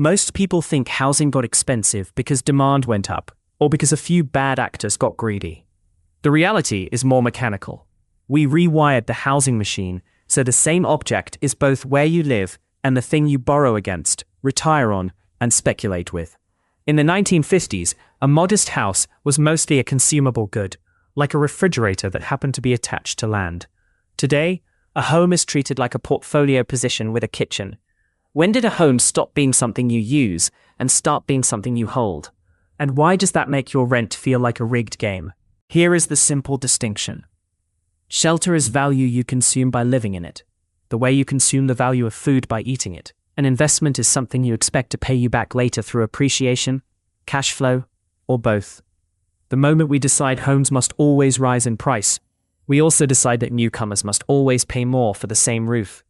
Most people think housing got expensive because demand went up, or because a few bad actors got greedy. The reality is more mechanical. We rewired the housing machine so the same object is both where you live and the thing you borrow against, retire on, and speculate with. In the 1950s, a modest house was mostly a consumable good, like a refrigerator that happened to be attached to land. Today, a home is treated like a portfolio position with a kitchen. When did a home stop being something you use and start being something you hold? And why does that make your rent feel like a rigged game? Here is the simple distinction. Shelter is value you consume by living in it, the way you consume the value of food by eating it. An investment is something you expect to pay you back later through appreciation, cash flow, or both. The moment we decide homes must always rise in price, we also decide that newcomers must always pay more for the same roof.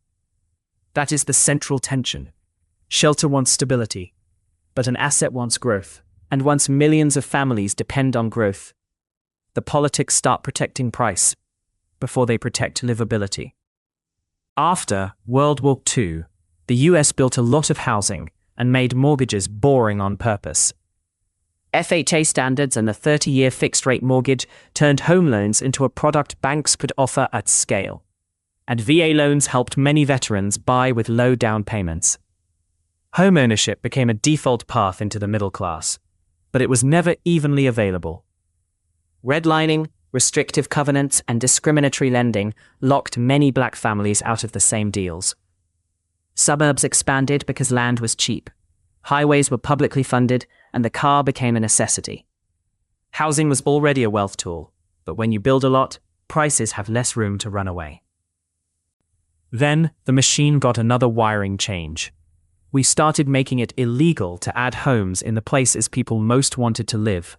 That is the central tension. Shelter wants stability, but an asset wants growth. And once millions of families depend on growth, the politics start protecting price before they protect livability. After World War II, the US built a lot of housing and made mortgages boring on purpose. FHA standards and the 30-year fixed-rate mortgage turned home loans into a product banks could offer at scale. And VA loans helped many veterans buy with low down payments. Homeownership became a default path into the middle class, but it was never evenly available. Redlining, restrictive covenants, and discriminatory lending locked many black families out of the same deals. Suburbs expanded because land was cheap. Highways were publicly funded, and the car became a necessity. Housing was already a wealth tool, but when you build a lot, prices have less room to run away. Then, the machine got another wiring change. We started making it illegal to add homes in the places people most wanted to live.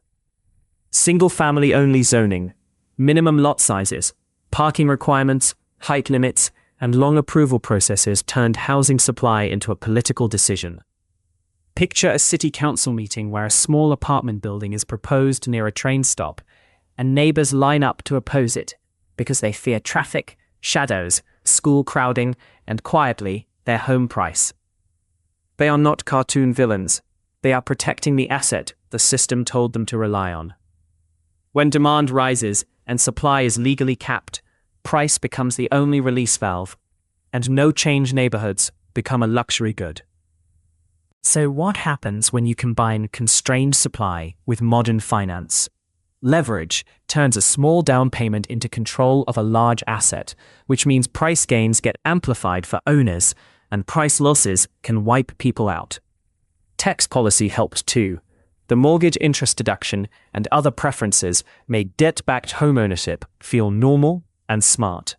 Single-family only zoning, minimum lot sizes, parking requirements, height limits, and long approval processes turned housing supply into a political decision. Picture a city council meeting where a small apartment building is proposed near a train stop, and neighbors line up to oppose it because they fear traffic, shadows, school crowding, and quietly, their home price. They are not cartoon villains. They are protecting the asset the system told them to rely on. When demand rises and supply is legally capped, price becomes the only release valve, and no-change neighborhoods become a luxury good. So what happens when you combine constrained supply with modern finance? Leverage turns a small down payment into control of a large asset, which means price gains get amplified for owners, and price losses can wipe people out. Tax policy helped too. The mortgage interest deduction and other preferences made debt-backed homeownership feel normal and smart.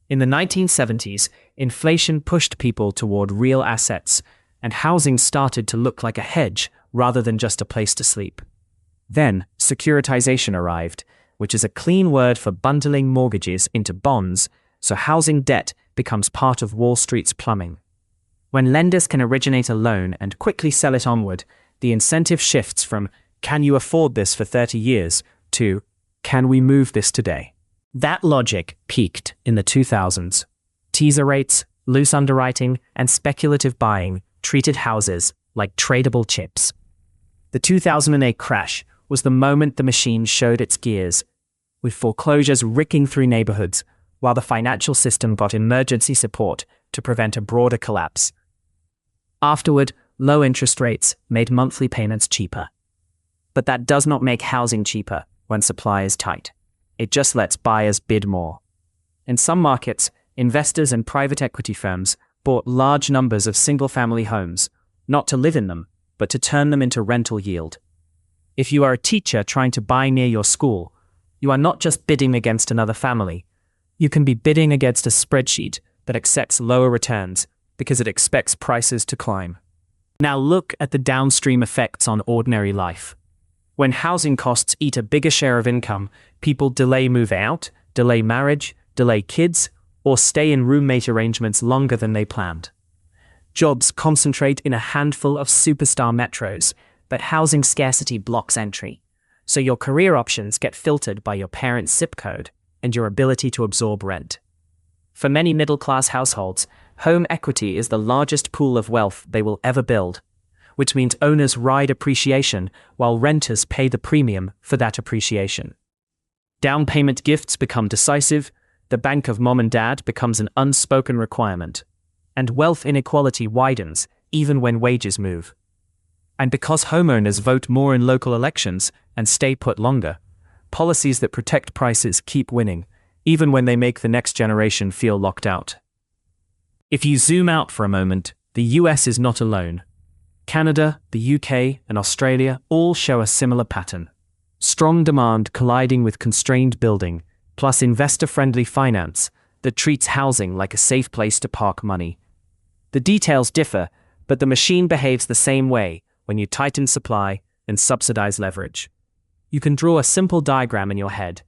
In the 1970s, inflation pushed people toward real assets, and housing started to look like a hedge rather than just a place to sleep. Then, securitization arrived, which is a clean word for bundling mortgages into bonds, so housing debt becomes part of Wall Street's plumbing. When lenders can originate a loan and quickly sell it onward, the incentive shifts from, "Can you afford this for 30 years?" to, "Can we move this today?" That logic peaked in the 2000s. Teaser rates, loose underwriting, and speculative buying treated houses like tradable chips. The 2008 crash was the moment the machine showed its gears, with foreclosures ricking through neighborhoods, while the financial system got emergency support to prevent a broader collapse. Afterward, low interest rates made monthly payments cheaper. But that does not make housing cheaper when supply is tight. It just lets buyers bid more. In some markets, investors and private equity firms bought large numbers of single-family homes, not to live in them, but to turn them into rental yield. If you are a teacher trying to buy near your school, you are not just bidding against another family. You can be bidding against a spreadsheet that accepts lower returns because it expects prices to climb. Now look at the downstream effects on ordinary life. When housing costs eat a bigger share of income, people delay move out, delay marriage, delay kids, or stay in roommate arrangements longer than they planned. Jobs concentrate in a handful of superstar metros, but housing scarcity blocks entry. So your career options get filtered by your parents' zip code and your ability to absorb rent. For many middle-class households, home equity is the largest pool of wealth they will ever build. which means owners ride appreciation while renters pay the premium for that appreciation. Down payment gifts become decisive, the bank of mom and dad becomes an unspoken requirement, and wealth inequality widens even when wages move. And because homeowners vote more in local elections and stay put longer, policies that protect prices keep winning, even when they make the next generation feel locked out. If you zoom out for a moment, the US is not alone. Canada, the UK, and Australia all show a similar pattern. Strong demand colliding with constrained building, plus investor-friendly finance that treats housing like a safe place to park money. The details differ, but the machine behaves the same way when you tighten supply and subsidize leverage. You can draw a simple diagram in your head.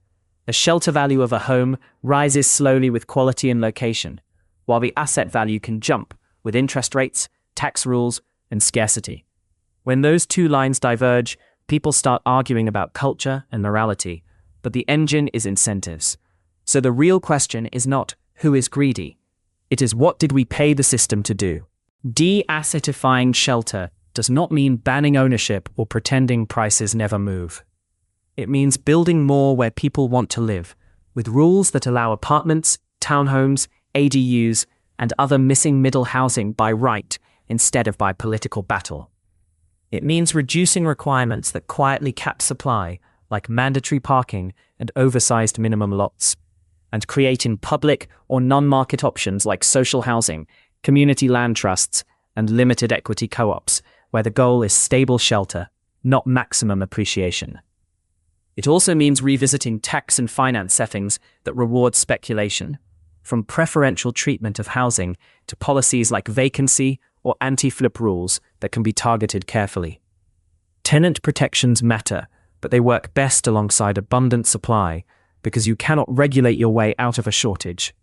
The shelter value of a home rises slowly with quality and location, while the asset value can jump with interest rates, tax rules, and scarcity. When those two lines diverge, people start arguing about culture and morality, but the engine is incentives. So the real question is not who is greedy. It is what did we pay the system to do? De-assetifying shelter does not mean banning ownership or pretending prices never move. It means building more where people want to live, with rules that allow apartments, townhomes, ADUs, and other missing middle housing by right instead of by political battle. It means reducing requirements that quietly cap supply, like mandatory parking and oversized minimum lots, and creating public or non-market options like social housing, community land trusts, and limited equity co-ops, where the goal is stable shelter, not maximum appreciation. It also means revisiting tax and finance settings that reward speculation, from preferential treatment of housing to policies like vacancy or anti-flip rules that can be targeted carefully. Tenant protections matter, but they work best alongside abundant supply because you cannot regulate your way out of a shortage.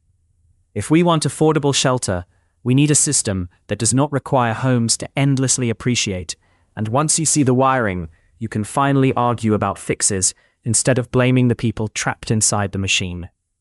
If we want affordable shelter, we need a system that does not require homes to endlessly appreciate, and once you see the wiring, you can finally argue about fixes instead of blaming the people trapped inside the machine.